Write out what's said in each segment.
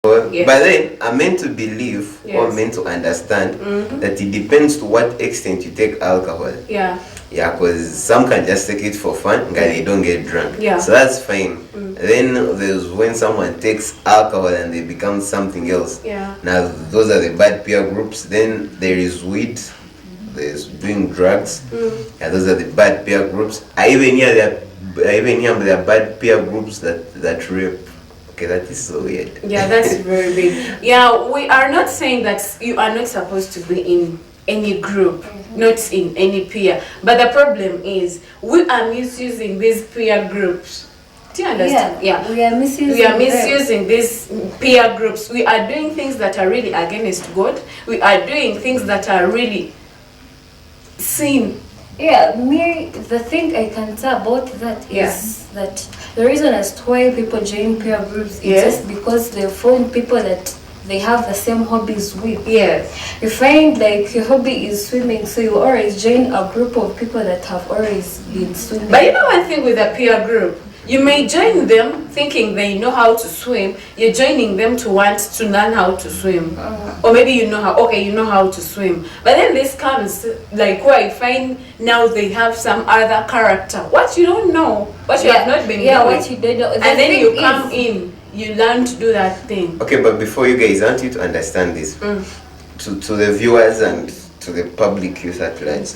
But then I'm meant to believe or meant to understand that it depends to what extent you take alcohol. Yeah, because some can just take it for fun and they don't get drunk. So that's fine. Then there's when someone takes alcohol and they become something else. Now those are the bad peer groups. Then there is weed, there's doing drugs. Yeah, those are the bad peer groups. I even hear there are bad peer groups that rape. Okay, that is so weird. Yeah, that's very big. Yeah, we are not saying that you are not supposed to be in any group, not in any peer. But the problem is we are misusing these peer groups. Do you understand? Yeah. We are misusing these peer groups. We are doing things that are really against God. We are doing things that are really sin. Yeah, the thing I can say about that is that the reason as to why people join peer groups is just because they find people that they have the same hobbies with. You find like your hobby is swimming, so you always join a group of people that have always been swimming. But you know one thing with a peer group, you may join them thinking they know how to swim. You're joining them to want to learn how to swim. Or maybe you know how to swim. But then this comes like where you find now they have some other character. What you don't know, what you have not been doing. What you don't know. And then you come in, you learn to do that thing. Okay, but before you guys, I want you to understand this. To the viewers and to the public youth at large.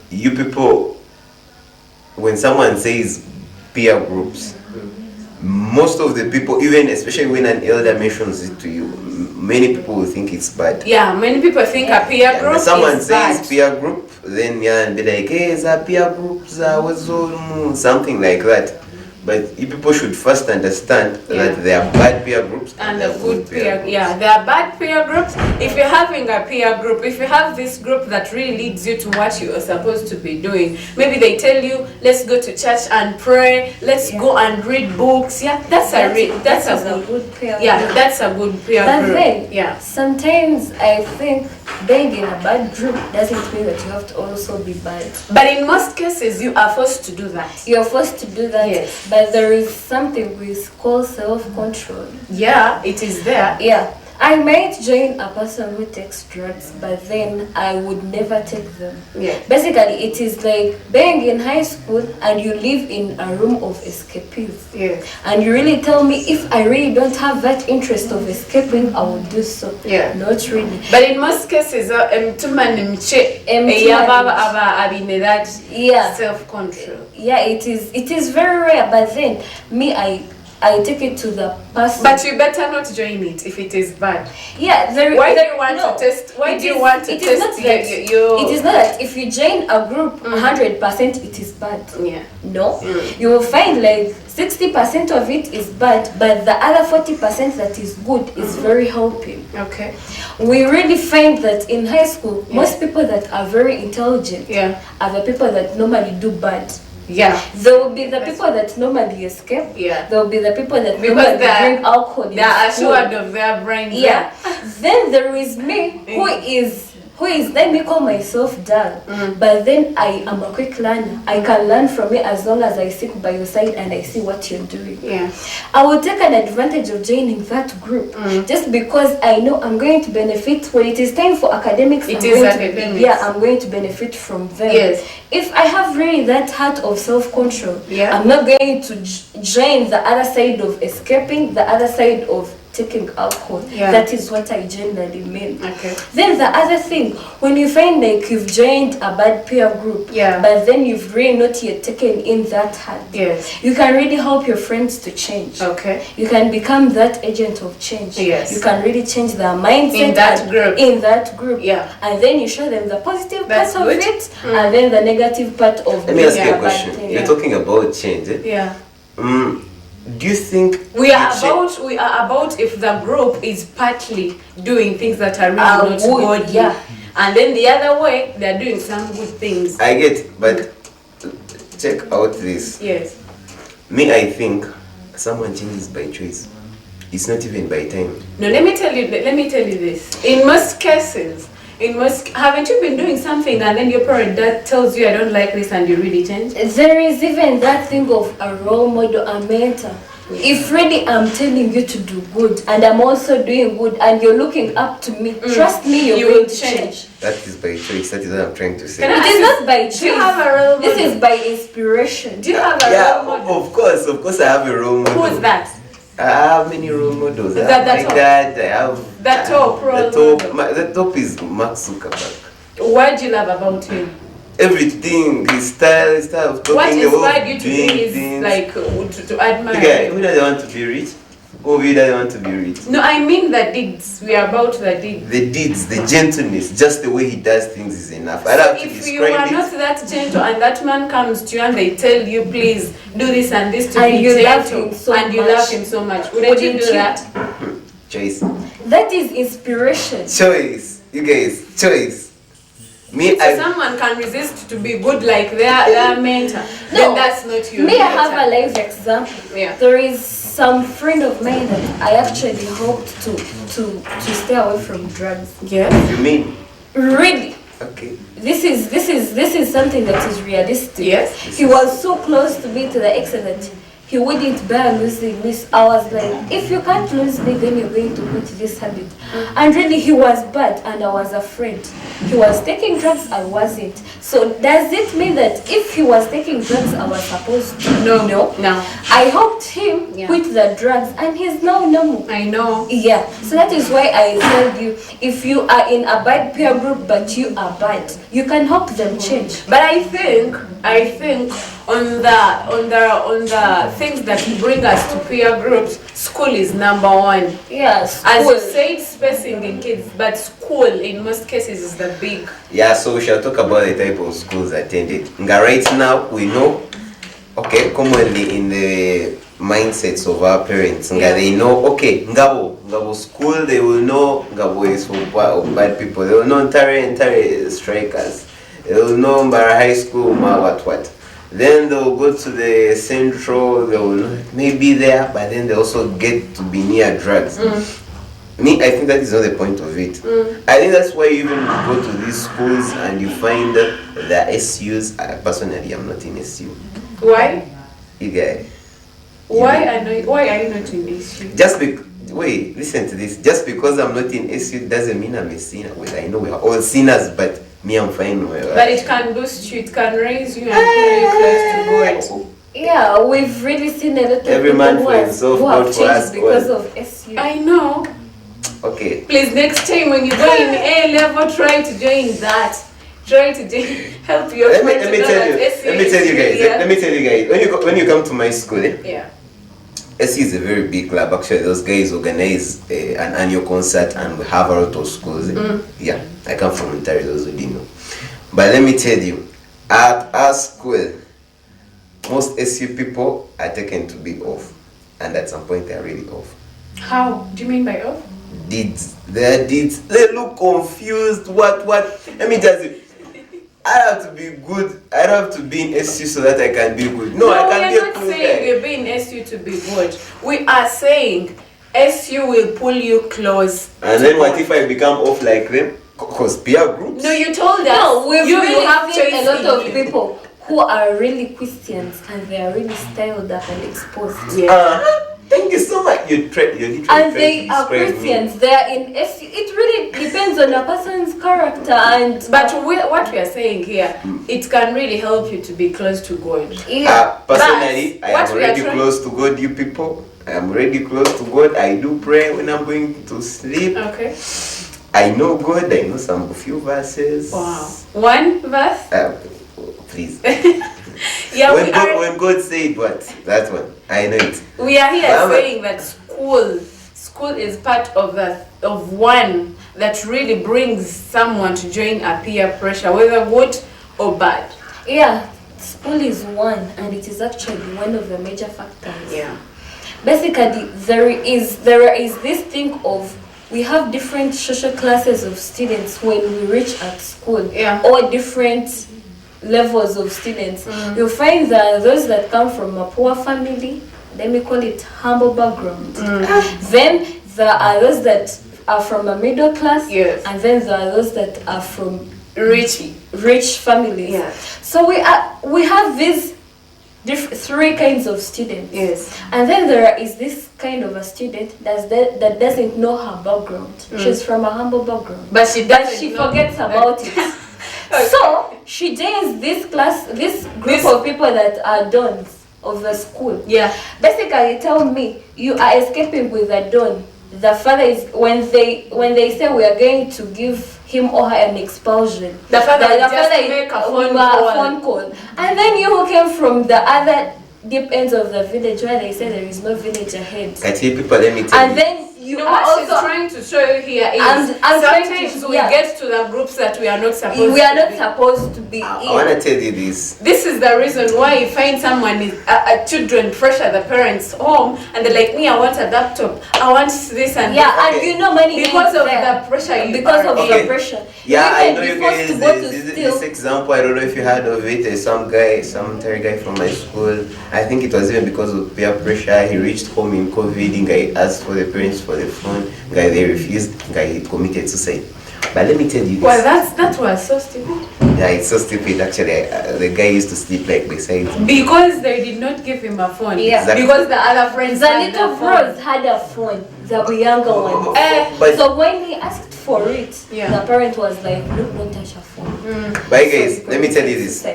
You people, when someone says peer groups, most of the people, even especially when an elder mentions it to you, many people will think it's bad. Yeah, many people think a peer group when someone is says bad. Peer group, then and be like, hey, it's a peer group, something like that. But you people should first understand that there are bad peer groups and a good peer. Yeah, there are bad peer groups. If you're having a peer group, if you have this group that really leads you to what you are supposed to be doing, maybe they tell you, let's go to church and pray, let's go and read books. Yeah, that's a good peer. Yeah, that's a good peer but group. Then, sometimes I think being in a bad group doesn't mean that you have to also be bad. But in most cases, you are forced to do that. You're forced to do that. Yes. But there is something we call self-control. Yeah, it is there. Yeah. I might join a person who takes drugs, but then I would never take them. Yeah. Basically, it is like being in high school and you live in a room of escapees. Yeah. And you really tell me if I really don't have that interest of escaping, I will do so. Yeah. Not really. But in most cases, that self-control. Yeah, it is very rare. But then I take it to the person. But you better not join it if it is bad. Yeah, why do you want to test? Why do you want to test your? It is not that if you join a group 100% it is bad. Yeah. No, you will find like 60% of it is bad, but the other 40% that is good is very helping. Okay. We really find that in high school, most people that are very intelligent are the people that normally do bad. Yeah. There will be the people that normally escape. Yeah. There will be the people that normally drink alcohol. They are assured of their brains. Yeah. Then there is me who is let me call myself dull. But then I am a quick learner. I can learn from you as long as I sit by your side and I see what you're doing. Yeah. I will take an advantage of joining that group just because I know I'm going to benefit when it is time for academics. I'm going to benefit from them. Yes. If I have really that heart of self-control, I'm not going to join the other side of escaping, the other side of taking alcohol. That is what I generally mean. Okay. Then the other thing, when you find like you've joined a bad peer group, but then you've really not yet taken in that heart, you can really help your friends to change. Okay. You can become that agent of change. Yes. You can really change their mindset in that group. Yeah. And then you show them the positive part of it and then the negative part of Let me ask you a question. You're talking about change. Yeah. Do you think we are about if the group is partly doing things that are really not godly, and then the other way they're doing some good things? I get, but check out this. Yes. Me, I think someone changes by choice. It's not even by time. No, let me tell you this. In most cases, haven't you been doing something and then your parent that tells you I don't like this and you really change? There is even that thing of a role model, a mentor. If really I'm telling you to do good and I'm also doing good and you're looking up to me, trust me, you're going to change. That is by choice. That is what I'm trying to say. It is not by choice. Do you have a role model? This is by inspiration. Do you have a role model? Of course I have a role model. Who is that? I have many role models. Is I that have my dad. I have the top is Mark Zuckerberg. What do you love about him? Everything, his style of talking. What inspired you to do is like to admire? Okay, who doesn't want to be rich? Who doesn't want to be rich? No, I mean the deeds. We are about the deeds. The deeds, the gentleness, just the way he does things is enough. So if you are not that gentle and that man comes to you and they tell you, please do this and this to be gentle, and you love him so much, wouldn't you do that? Choice. That is inspiration. Choice. You guys, choice. Someone can resist to be good like their mentor. No, then that's not you. Me, I have a live example. Yeah. There is some friend of mine that I actually hoped to stay away from drugs. Yeah. You mean? Really? Okay. This is something that is realistic. Yes. He was so close to me to the extent that he wouldn't bear losing this. I was like, if you can't lose me, then you're going to quit this habit. And really, he was bad and I was afraid. He was taking drugs, I wasn't. So does it mean that if he was taking drugs, I was supposed to? No. I helped him quit the drugs and he's now normal. I know. Yeah. So that is why I told you, if you are in a bad peer group but you are bad, you can help them change. But I think on the things that bring us to peer groups, school is number one. Yes. As you said, spacing in kids, but school in most cases is the big. Yeah, so we shall talk about the type of schools attended. Right now, we know, okay, commonly in the mindsets of our parents, they know, okay, Ngabo school, they will know Ngabo is for bad people. They will know Ntare strikers. They will know Mbara High School, what. Then they'll go to the central, they will maybe there, but then they also get to be near drugs. Me, I think that is not the point of it. I think that's why you even go to these schools and you find the SUs. Personally, I'm not in SU. Why? You guys. Why are you not in SU? Wait, listen to this. Just because I'm not in SU doesn't mean I'm a sinner. Well, I know we are all sinners, but me, I'm fine. But it can boost you, it can raise you and pull you close to God. Yeah, we've really seen a lot of every people man for himself, who have God changed because of SU. I know. Okay. Please, next time when you go in A level, try to join that. Try to help your friends. Let me tell you guys. When you come to my school, SU is a very big club. Actually, those guys organize an annual concert and we have a lot of schools. Yeah, I come from Ontario, those who didn't know. But let me tell you, at our school, most SU people are taken to be off. And at some point, they are really off. How? Do you mean by off? Deeds. Their deeds. They look confused. What? Let me tell you. I have to be good. I don't have to be in SU so that I can be good. No, I can be a good guy. We are not saying you're being SU to be good. We are saying SU will pull you close. And then what if I become off like them? Because peer groups? No, you told us. No, we've you really have seen a lot of people who are really Christians and they are really styled up and exposed. Thank you so much. You and they are Christians. They are in SU. It really depends on a person's character. But what we are saying here, it can really help you to be close to God. Personally, I am already close to God. You people, I am already close to God. I do pray when I'm going to sleep. Okay. I know God. I know a few verses. Wow. One verse. Please. When God said what? That one. I know it. We are here saying that school is part of one that really brings someone to join a peer pressure, whether good or bad. Yeah, school is one, and it is actually one of the major factors. Yeah. Basically, there is this thing of we have different social classes of students when we reach at school, or different levels of students. You'll find that those that come from a poor family, let me call it humble background. Then there are those that are from a middle class, and then there are those that are from rich families. So we have these three kinds of students. Yes. And then there is this kind of a student that doesn't know her background. She's from a humble background, but she forgets about it. Okay. So she joins this group of people that are dons of the school. Yeah. Basically, tell me you are escaping with a don. The father is when they say we are going to give him or her an expulsion. The father make a phone call. And then you who came from the other deep ends of the village where they say there is no village ahead. People, let me tell you. And then you know are what also she's trying to show you here is sometimes we get to the groups that we are not supposed to be in. I want to tell you this. This is the reason why you find someone is children pressure the parents home and they're like, me, I want a laptop, I want this and that. And you know money because of the pressure the pressure. Yeah, I know you guys. This example, I don't know if you heard of it. There's some third guy from my school. I think it was even because of peer pressure. He reached home in COVID. Guy asked for the parents for the phone. Guy, they refused. Guy, he committed suicide. But let me tell you this. Well, that was so stupid. Yeah, it's so stupid. Actually, the guy used to sleep like beside him. Because they did not give him a phone. Yeah. Exactly. Because the other friends. The little bros had a phone. The younger ones. So when he asked for it, the parent was like, "Look, don't touch your phone." But guys, let me tell you this.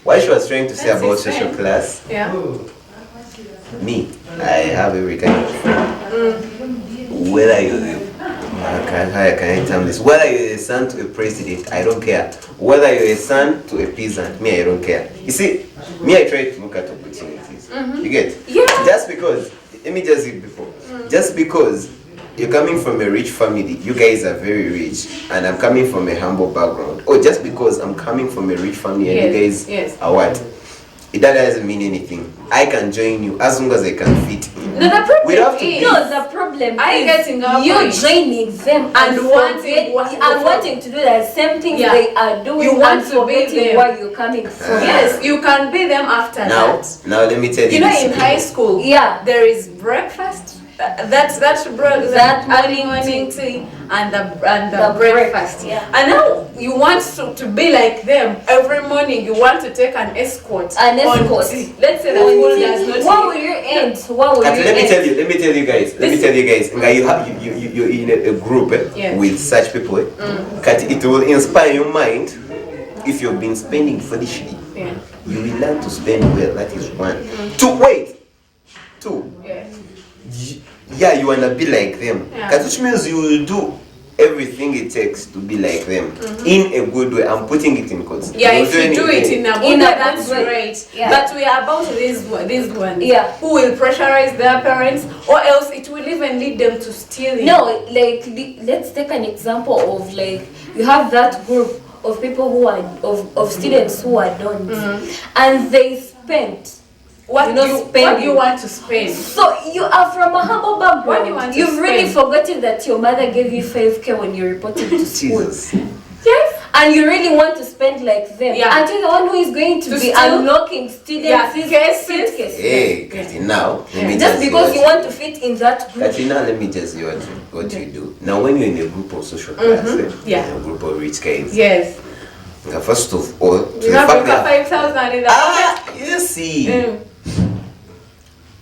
What she was trying to say about social class. Yeah. Me, I have every kind of friend. Whether you're can I term this? Whether you're a son to a president, I don't care. Whether you're a son to a peasant, me, I don't care. You see, me, I try to look at opportunities. You get? Yeah. Just because, let me just say before, just because you're coming from a rich family, you guys are very rich, and I'm coming from a humble background. Or just because I'm coming from a rich family and you guys are what? That doesn't mean anything. I can join you as long as I can fit in. No, the problem is you joining them and wanting to do the same things they are doing. You want to be them. Where you're coming from. Yes, you can be them after that. Now let me tell you. You know, in high school, there is breakfast. That's morning tea and the breakfast. Yeah. And now you want to be like them every morning. You want to take an escort. Let's say the school does not. What will you end? Let me tell you guys. You're in a group with such people. It will inspire your mind. If you've been spending foolishly, you will learn to spend well. That is one. Two. Yeah, you wanna be like them. Which means you will do everything it takes to be like them in a good way. I'm putting it in quotes. Yeah, if you do it in a good way, that's great. Yeah. But we are about these ones who will pressurize their parents, or else it will even lead them to stealing. No, let's take an example of you have that group of people who are of students who are dons, and they spent. What do you want to spend? So you are from a humble background. You've really forgotten that your mother gave you 5K when you reported to school. Yes. And you really want to spend like them. Yeah. And you're the one who is going to be unlocking students' suitcases. Hey, now just because you want to fit in that group. Katina, let me just see what you do. Now when you're in a group of social class, in a group of rich guys. Yes. First of all, you have 5,000 in the you see.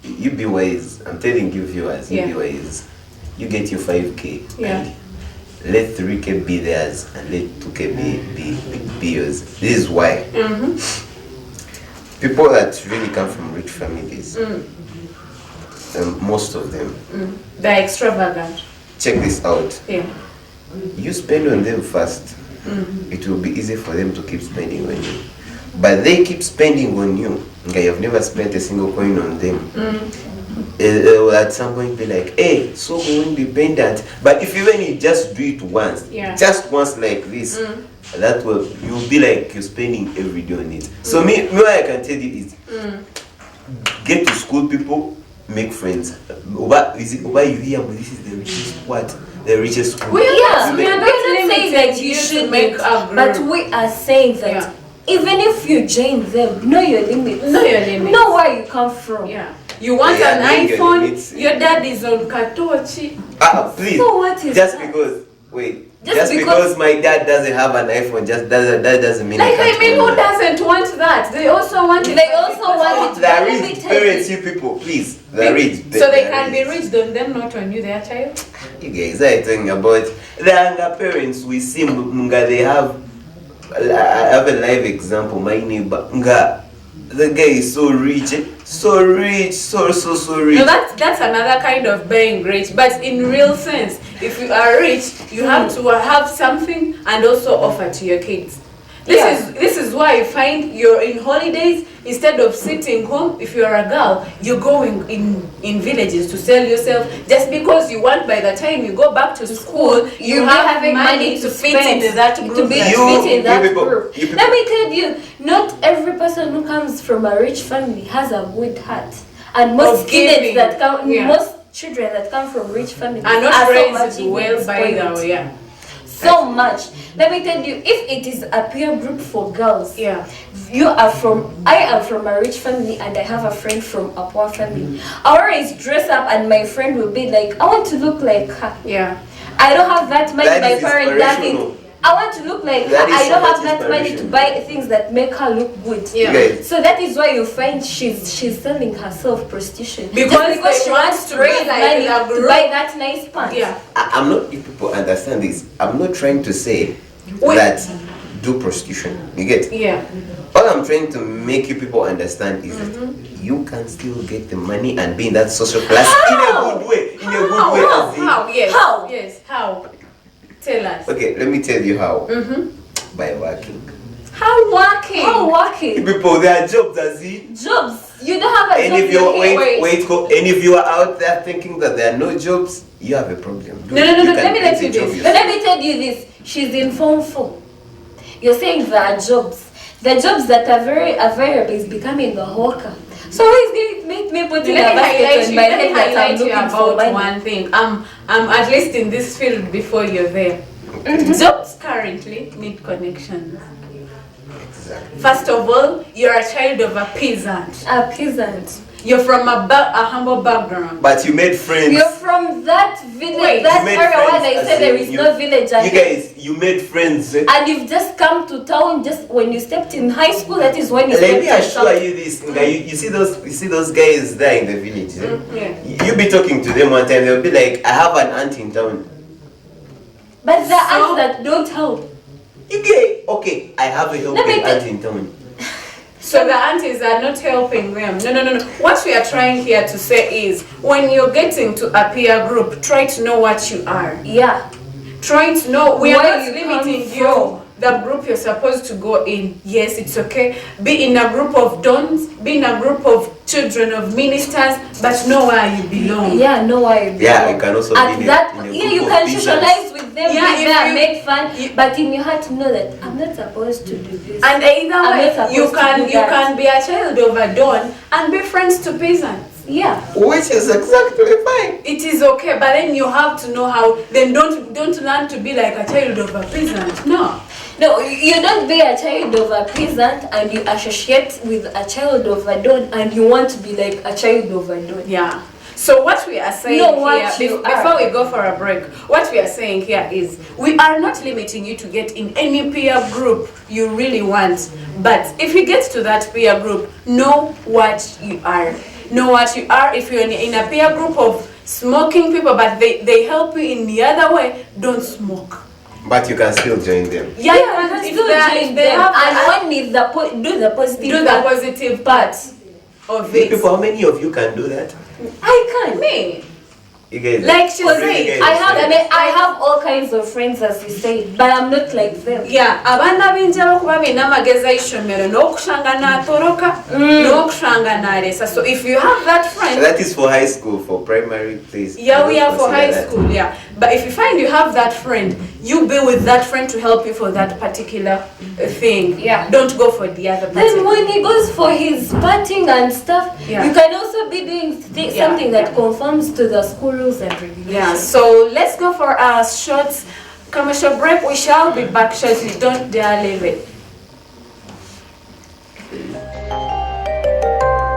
You be wise. I'm telling you, viewers, you be wise. You get your 5K. And let 3K be theirs and let 2K be yours. This is why. People that really come from rich families, most of them, they're extravagant. Check this out. Yeah. You spend on them first. It will be easy for them to keep spending on you. But they keep spending on you. You have never spent a single coin on them. At some point be like, hey, so going dependent. But if even you just do it once, just once like this, that will you'll be like you're spending every day on it. So me what I can tell you is get to school people, make friends. Oba you hear this is the richest the richest school. We are not saying that you should make up, but we are saying that even if you join them, know your limits. Know where you come from. Yeah. You want an iPhone, your dad is on Katochi. Please. So what is just that? because Wait. Just because my dad doesn't have an iPhone, that doesn't mean like I mean, who doesn't want that? They also want it. They also want it. The rich parents, you people, please. The rich. So they can be rich on them, not on you, their child. You guys are talking about the younger parents. We see Munga. They have. I have a live example. My neighbor Nga. The guy is so rich, so rich. No, that's another kind of being rich. But in real sense, if you are rich, you have to have something and also offer to your kids. This is why you find you're in holidays, instead of sitting home, if you're a girl, you're going in villages to sell yourself just because you want by the time you go back to school, you have having money to fit into that group. To be fit in that group. Let me tell you, not every person who comes from a rich family has a good heart. And most kids that come, most children that come from rich families are not raised so well by the so much. Let me tell you, if it is a peer group for girls, I am from a rich family and I have a friend from a poor family. I always dress up and my friend will be like, I want to look like her. Yeah. I don't have that money, my parents doesn't. I want to look like her. I don't have that money to buy things that make her look good. Yeah. So that is why you find she's selling herself prostitution. Because she wants to raise money to buy that nice pants. Yeah. I'm not, if people understand this, I'm not trying to say that do prostitution. You get? Yeah. All I'm trying to make you people understand is that you can still get the money and be in that social class in a good way. How? Yes. How? Tell us. Okay, let me tell you how. By working. How working? How working? People, there are jobs, as in. Jobs. You don't have a and job. If you're, and if you are out there thinking that there are no jobs, you have a problem. No. Let me tell you this. But let me tell you this. She's in Form 4. You're saying there are jobs. The jobs that are very available is becoming a hawker. So who is going to make me put in a basket on my head that I'm looking for money? One thing. I'm at least in this field before you're there. Jobs currently need connections. Exactly. First of all, you're a child of a peasant. A peasant. You're from a humble background. But you made friends. You're from that village, that area where they said there is no village. You guys, you made friends. And you've just come to town just when you stepped in high school. That is when you Let me assure you this. You see those guys there in the village. You be talking to them one time, they'll be like, I have an aunt in town. But the aunts that don't help. You get okay, I have a helping aunt in town. So the aunties are not helping them. No. What we are trying here to say is, when you're getting to a peer group, try to know what you are. Yeah. Try to know we are not limiting you. The group you're supposed to go in. Yes, it's okay. Be in a group of dons, be in a group of children of ministers, but know where you belong. Yeah, know where you belong. Yeah, you can also at be that. in a You group can of socialize with them. Yeah, be there, make fun. But in your heart, know that I'm not supposed to do this. And either way, you can be a child of a don and be friends to peasants. Yeah. Which is exactly fine. It is okay, but then you have to know how. Then don't learn to be like a child of a peasant. No, you don't be a child of a peasant and you associate with a child of a don and you want to be like a child of a don. Yeah. So what we are saying here, before we go for a break, what we are saying here is, we are not limiting you to get in any peer group you really want. But if you get to that peer group, know what you are. Know what you are. If you're in a peer group of smoking people, but they help you in the other way, don't smoke. But you can still join them. Yeah, you can still join them. And one is do the positive part of it. People, how many of you can do that? I can. Me. You guys, like she said, I have all kinds of friends, as you said, but I'm not like them. Yeah, abana binjaba kuba bina mageza ishomero nokushanga natoroka nokushanga naresa. So if you have that friend, that is for high school, for primary, please. Yeah, we are for high school. Yeah, but if you find you have that friend, you be with that friend to help you for that particular thing. Yeah, don't go for the other. Then when he goes for his partying and stuff, you can also be doing something that conforms to the school rules and regulations. Yeah, so let's go for a short commercial break. We shall be back shortly. Don't dare leave it.